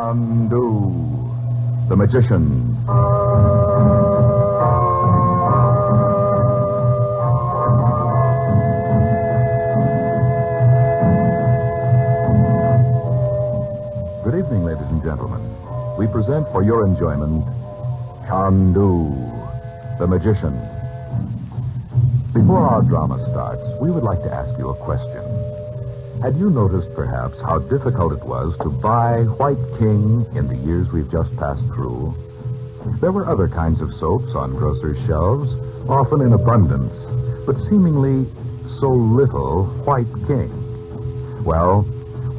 Chandu, the magician. Good evening, ladies and gentlemen. We present for your enjoyment Chandu, the magician. Before our drama starts, we would like to ask you a question. Had you noticed, perhaps, how difficult it was to buy White King in the years we've just passed through? There were other kinds of soaps on grocers' shelves, often in abundance, but seemingly so little White King. Well,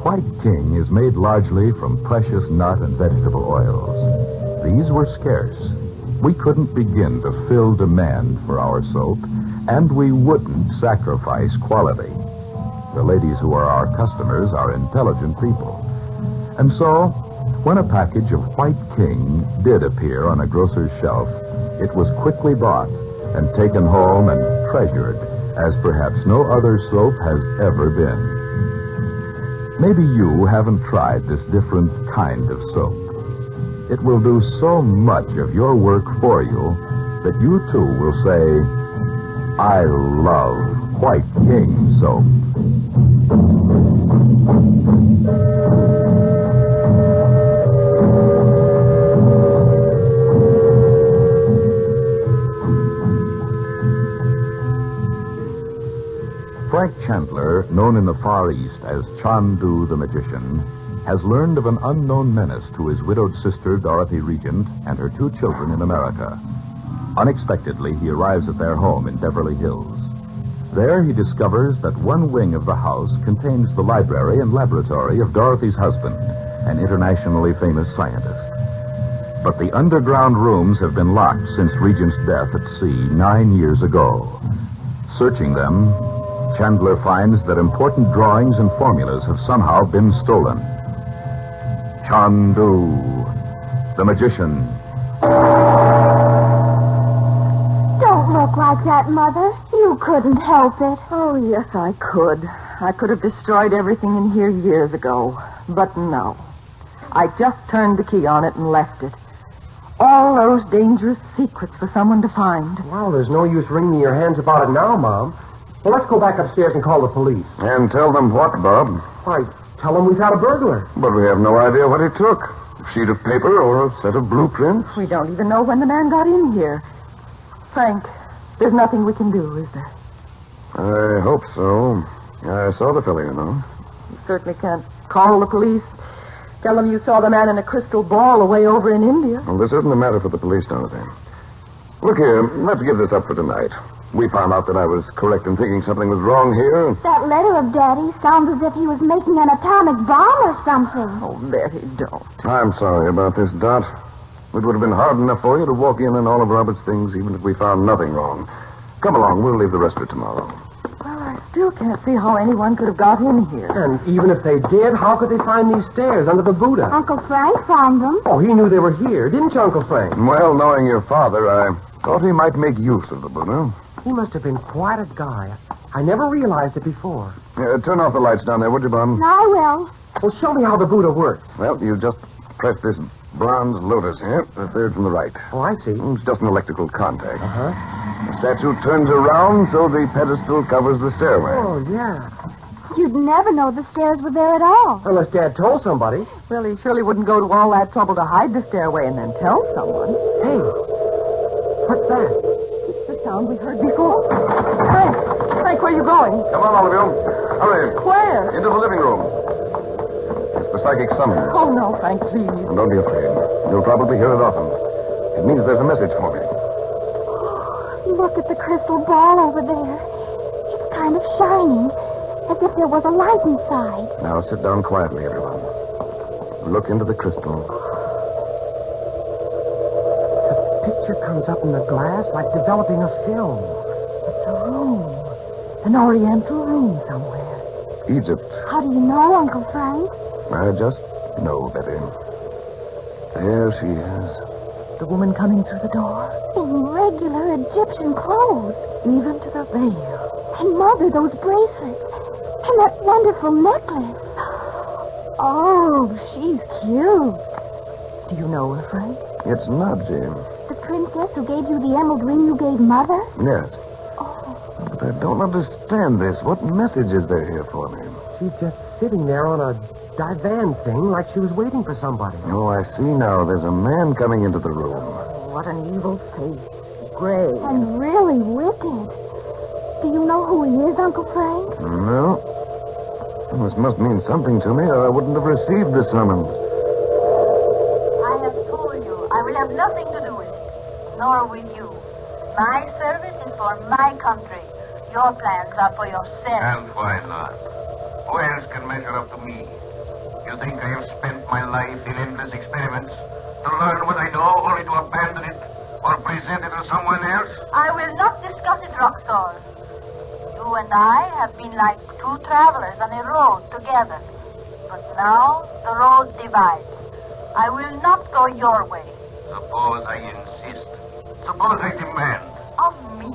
White King is made largely from precious nut and vegetable oils. These were scarce. We couldn't begin to fill demand for our soap, and we wouldn't sacrifice quality. The ladies who are our customers are intelligent people. And so, when a package of White King did appear on a grocer's shelf, it was quickly bought and taken home and treasured as perhaps no other soap has ever been. Maybe you haven't tried this different kind of soap. It will do so much of your work for you that you too will say, I love White King soap. Frank Chandler, known in the Far East as Chandu the Magician, has learned of an unknown menace to his widowed sister, Dorothy Regent, and her 2 children in America. Unexpectedly, he arrives at their home in Beverly Hills. There, he discovers that one wing of the house contains the library and laboratory of Dorothy's husband, an internationally famous scientist. But the underground rooms have been locked since Regent's death at sea 9 years ago. Searching them, Chandler finds that important drawings and formulas have somehow been stolen. Chandu, the magician. Don't look like that, Mother. You couldn't help it. Oh, yes, I could. I could have destroyed everything in here years ago. But no. I just turned the key on it and left it. All those dangerous secrets for someone to find. Well, there's no use wringing your hands about it now, Mom. Well, let's go back upstairs and call the police. And tell them what, Bob? Why, tell them we've had a burglar. But we have no idea what he took. A sheet of paper or a set of blueprints? We don't even know when the man got in here. Frank, there's nothing we can do, is there? I hope so. I saw the fellow, you know. You certainly can't call the police. Tell them you saw the man in a crystal ball away over in India. Well, this isn't a matter for the police, Dorothy. Look here, let's give this up for tonight. We found out that I was correct in thinking something was wrong here. That letter of Daddy's sounds as if he was making an atomic bomb or something. Oh, Betty, don't. I'm sorry about this, Dot. It would have been hard enough for you to walk in on all of Robert's things, even if we found nothing wrong. Come along, we'll leave the rest for tomorrow. Well, I still can't see how anyone could have got in here. And even if they did, how could they find these stairs under the Buddha? Uncle Frank found them. Oh, he knew they were here, didn't you, Uncle Frank? Well, knowing your father, I thought he might make use of the Buddha. He must have been quite a guy. I never realized it before. Turn off the lights down there, would you, Bob? I will. Well, show me how the Buddha works. Well, you just press this bronze lotus here, the third from the right. Oh, I see. It's just an electrical contact. Uh-huh. The statue turns around so the pedestal covers the stairway. Oh, yeah. You'd never know the stairs were there at all. Unless Dad told somebody. Well, he surely wouldn't go to all that trouble to hide the stairway and then tell someone. Hey, what's that? It's the sound we heard before. Frank, where are you going? Come on, all of you. Hurry. Where? Into the living room. It's the psychic summons. Oh, no, Frank, please. And don't be afraid. You'll probably hear it often. It means there's a message for me. Look at the crystal ball over there. It's kind of shining, as if there was a light inside. Now sit down quietly, everyone. Look into the crystal. The picture comes up in the glass like developing a film. It's a room. An oriental room somewhere. Egypt. How do you know, Uncle Frank? I just know, Betty. There she is. The woman coming through the door. In regular Egyptian clothes. Even to the veil. And, Mother, those bracelets. And that wonderful necklace. Oh, she's cute. Do you know her, Frank? It's Nadji. The princess who gave you the emerald ring you gave Mother? Yes. Oh, But I don't understand this. What message is there here for me? She's just sitting there on a divan thing like she was waiting for somebody. Oh, I see now. There's a man coming into the room. What an evil face. Gray. and really wicked. Do you know who he is, Uncle Frank? No. This must mean something to me, or I wouldn't have received the summons. I have told you I will have nothing to do with it, nor with you. My service is for my country. Your plans are for yourself. And why not? Who else can measure up to me? You think I have spent my life in endless experiments to learn what I know, only to abandon it or present it to someone else? I will not discuss it, Roxor. You and I have been like two travelers on a road together. But now the road divides. I will not go your way. Suppose I insist. Suppose I demand. Of me?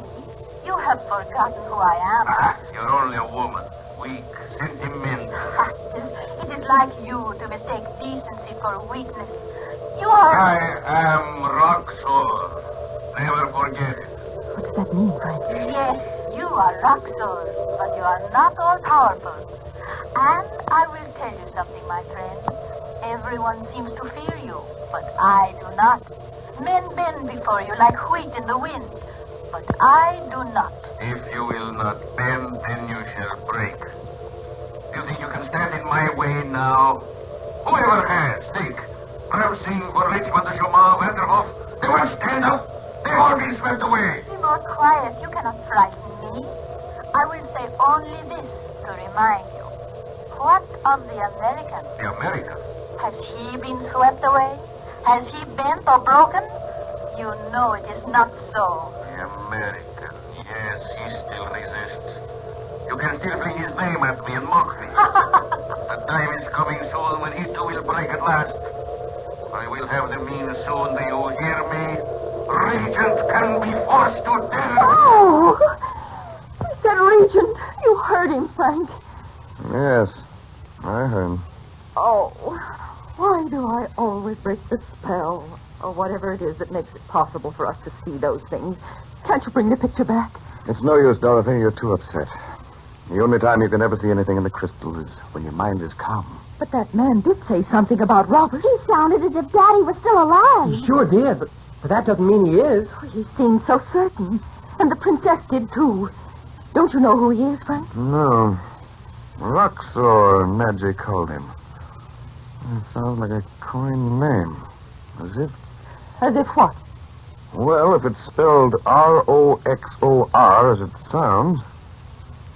You have forgotten who I am. Ah, you're only a woman. Weak, sentimental. It is like you to mistake decency for weakness. You are... I am Roxor. Never forget it. What does that mean, Frank? Yes, you are Roxor, but you are not all-powerful. And I will tell you something, my friend. Everyone seems to fear you, but I do not. Men bend before you like wheat in the wind, but I do not. If you will not bend, then you shall break. You think you can stand in my way now? Whoever has, think. Browsing for Richmond, the Schumann, Vanderhoff, they will stand up. They've all been swept away. Be more quiet. You cannot frighten me. I will say only this to remind you. What of the American? The American? Has he been swept away? Has he bent or broken? You know it is not so. The American. Yes, he still resists. You can still fling his name at me and mock me. The time is coming soon when he too will break at last. I will have the means soon. Do you hear me? Regent can be forced to death. Oh! That Regent. You heard him, Frank. Yes, I heard. Oh, why do I always break the spell, or whatever it is that makes it possible for us to see those things? Can't you bring the picture back? It's no use, Dorothy. You're too upset. The only time you can ever see anything in the crystal is when your mind is calm. But that man did say something about Robert. He sounded as if Daddy was still alive. He sure did, but that doesn't mean he is. He seemed so certain. And the princess did, too. Don't you know who he is, Frank? No. Roxor, Nadji called him. It sounds like a coined name. As if... As if what? Well, if it's spelled R-O-X-O-R as it sounds,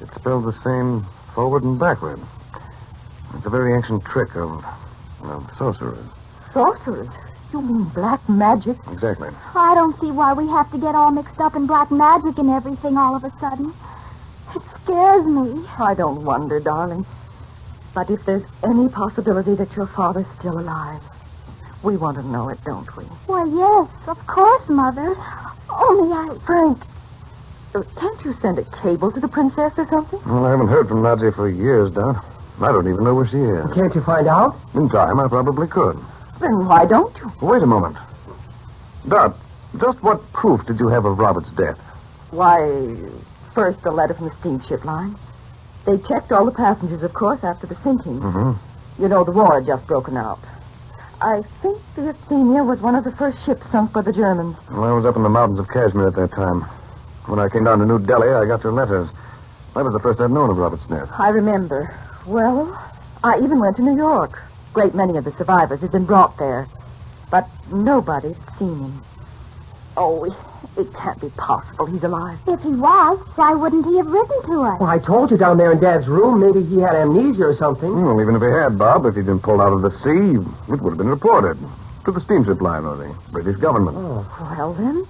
it's spelled the same forward and backward. It's a very ancient trick of sorcerers. Sorcerers? You mean black magic? Exactly. I don't see why we have to get all mixed up in black magic and everything all of a sudden. It scares me. I don't wonder, darling. But if there's any possibility that your father's still alive, we want to know it, don't we? Why, yes, of course, Mother. Only Frank, can't you send a cable to the princess or something? Well, I haven't heard from Nadji for years, Dot. I don't even know where she is. Can't you find out? In time, I probably could. Then why don't you? Wait a moment. Dot, just what proof did you have of Robert's death? Why, first a letter from the steamship line. They checked all the passengers, of course, after the sinking. Mm-hmm. You know, the war had just broken out. I think the Athenia was one of the first ships sunk by the Germans. Well, I was up in the mountains of Kashmir at that time. When I came down to New Delhi, I got your letters. That was the first I'd known of Robert's death. I remember. Well, I even went to New York. Great many of the survivors had been brought there. But nobody'd seen him. Oh, it can't be possible he's alive. if he was, why wouldn't he have written to us? Well, I told you down there in Dad's room, maybe he had amnesia or something. Well, even if he had, Bob, if he'd been pulled out of the sea, it would have been reported to the steamship line or the British government. Oh. Well, then,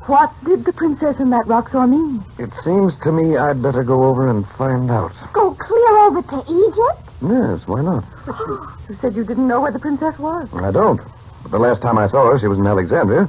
what did the princess and that Roxor mean? It seems to me I'd better go over and find out. Go clear over to Egypt? Yes, why not? But you said you didn't know where the princess was. I don't. But the last time I saw her, she was in Alexandria.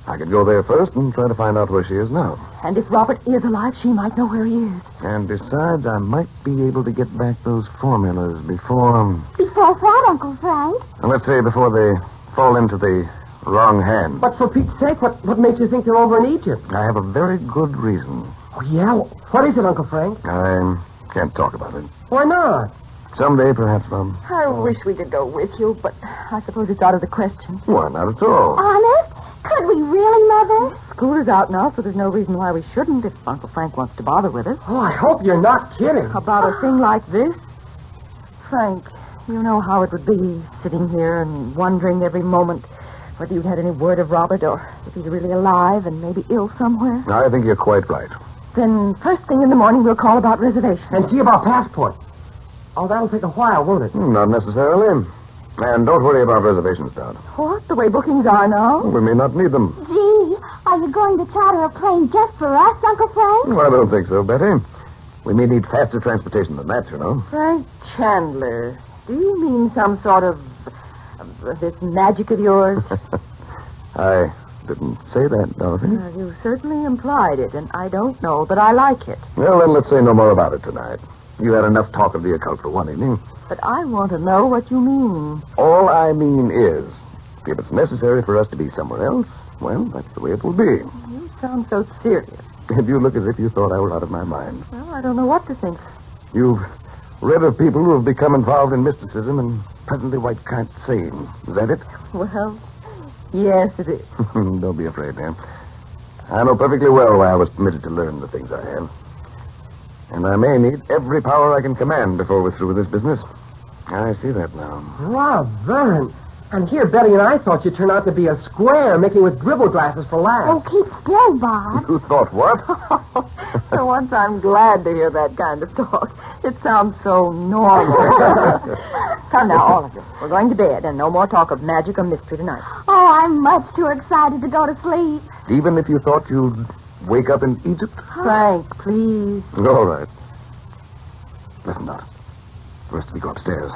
I could go there first and try to find out where she is now. And if Robert is alive, she might know where he is. And besides, I might be able to get back those formulas before... Before what, Uncle Frank? Let's say before they fall into the wrong hand. But for Pete's sake, what makes you think they're over in Egypt? I have a very good reason. Oh, yeah? What is it, Uncle Frank? I can't talk about it. Why not? Someday, perhaps, Bob. I wish we could go with you, but I suppose it's out of the question. Why, not at all. Honest? Could we really, Mother? School is out now, so there's no reason why we shouldn't if Uncle Frank wants to bother with us. Oh, I hope you're not kidding. About a thing like this? Frank, you know how it would be sitting here and wondering every moment whether you'd had any word of Robert or if he's really alive and maybe ill somewhere. I think you're quite right. Then first thing in the morning we'll call about reservations. And see about passport. Oh, that'll take a while, won't it? Not necessarily. And don't worry about reservations, Dad. What? The way bookings are now? We may not need them. Gee, are you going to charter a plane just for us, Uncle Frank? I don't think so, Betty. We may need faster transportation than that, you know. Frank Chandler, do you mean some sort of this magic of yours? I didn't say that, Dorothy. You certainly implied it, and I don't know, but I like it. Well, then let's say no more about it tonight. You had enough talk of the occult for one evening. But I want to know what you mean. All I mean is, if it's necessary for us to be somewhere else, well, that's the way it will be. You sound so serious. And you look as if you thought I were out of my mind. Well, I don't know what to think. You've read of people who have become involved in mysticism and presently can't sane. Is that it? Well, yes, it is. Don't be afraid, man. I know perfectly well why I was permitted to learn the things I have. And I may need every power I can command before we're through with this business. I see that now. Rather. And here, Betty and I thought you'd turn out to be a square making with dribble glasses for Oh, laughs. keep still, Bob. You thought what? For once, I'm glad to hear that kind of talk. It sounds so normal. Come now, all of you. We're going to bed, and no more talk of magic or mystery tonight. Oh, I'm much too excited to go to sleep. Even if you thought you'd wake up in Egypt? Frank, please. All right. Listen, Dot. First, we go upstairs.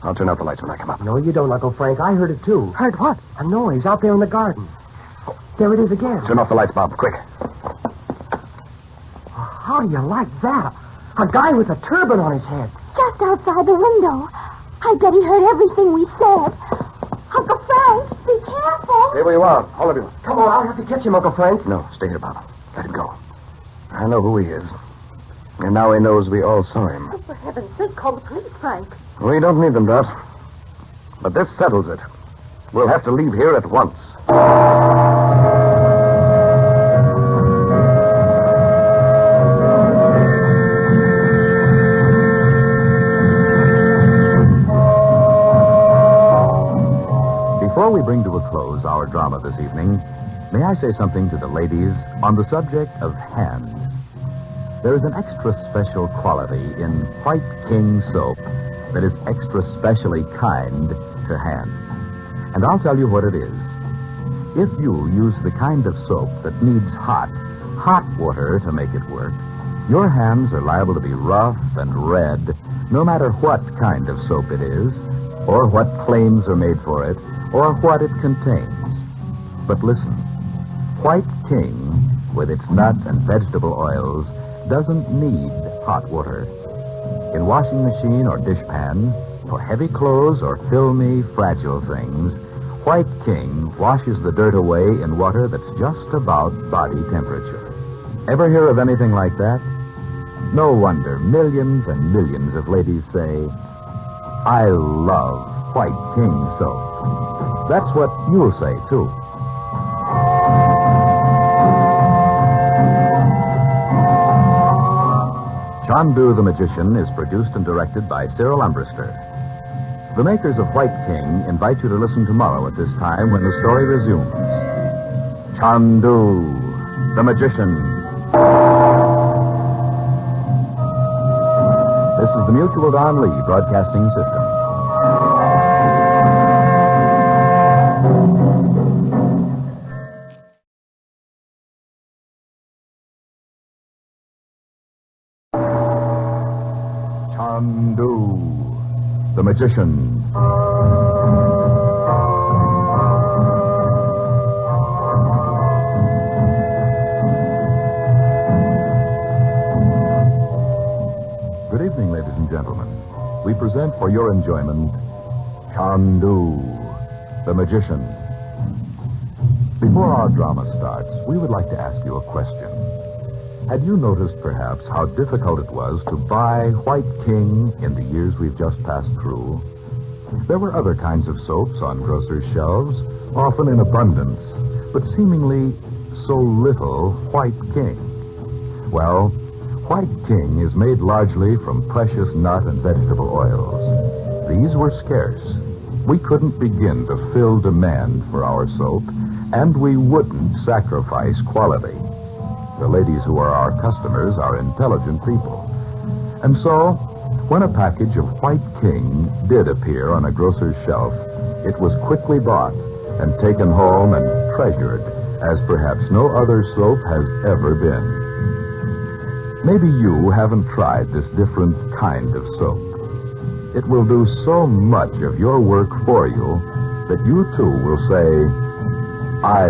I'll turn out the lights when I come up. No, you don't, Uncle Frank. I heard it, too. Heard what? A noise out there in the garden. Oh, there it is again. Turn off the lights, Bob, quick. How do you like that? A guy with a turban on his head. Just outside the window. I bet he heard everything we said. Uncle Frank, be careful. Stay where you are, all of you. Come on, I'll have to catch him, Uncle Frank. No, stay here, Bob. Let him go. I know who he is. And now he knows we all saw him. Oh, for heaven's sake, call the police, Frank. We don't need them, Dot. But this settles it. We'll have to leave here at once. Before we bring to a close our drama this evening, may I say something to the ladies on the subject of hands? There is an extra special quality in White King soap that is extra specially kind to hands. And I'll tell you what it is. If you use the kind of soap that needs hot water to make it work, your hands are liable to be rough and red, no matter what kind of soap it is, or what claims are made for it, or what it contains. But listen, White King, with its nut and vegetable oils, doesn't need hot water. In washing machine or dishpan, for heavy clothes or filmy, fragile things, White King washes the dirt away in water that's just about body temperature. Ever hear of anything like that? No wonder millions and millions of ladies say, I love White King soap. That's what you'll say, too. Chandu the Magician is produced and directed by Cyril Umbrister. The makers of White King invite you to listen tomorrow at this time when the story resumes. Chandu the Magician. This is the Mutual Don Lee Broadcasting System. Chandu the Magician. Good evening, ladies and gentlemen. We present for your enjoyment Chandu The Magician. Before our drama starts, we would like to ask you a question. Had you noticed, perhaps, how difficult it was to buy White King in the years we've just passed through? There were other kinds of soaps on grocers' shelves, often in abundance, but seemingly so little White King. Well, White King is made largely from precious nut and vegetable oils. These were scarce. We couldn't begin to fill demand for our soap, and we wouldn't sacrifice quality. The ladies who are our customers are intelligent people. And so, when a package of White King did appear on a grocer's shelf, it was quickly bought and taken home and treasured as perhaps no other soap has ever been. Maybe you haven't tried this different kind of soap. It will do so much of your work for you that you too will say, I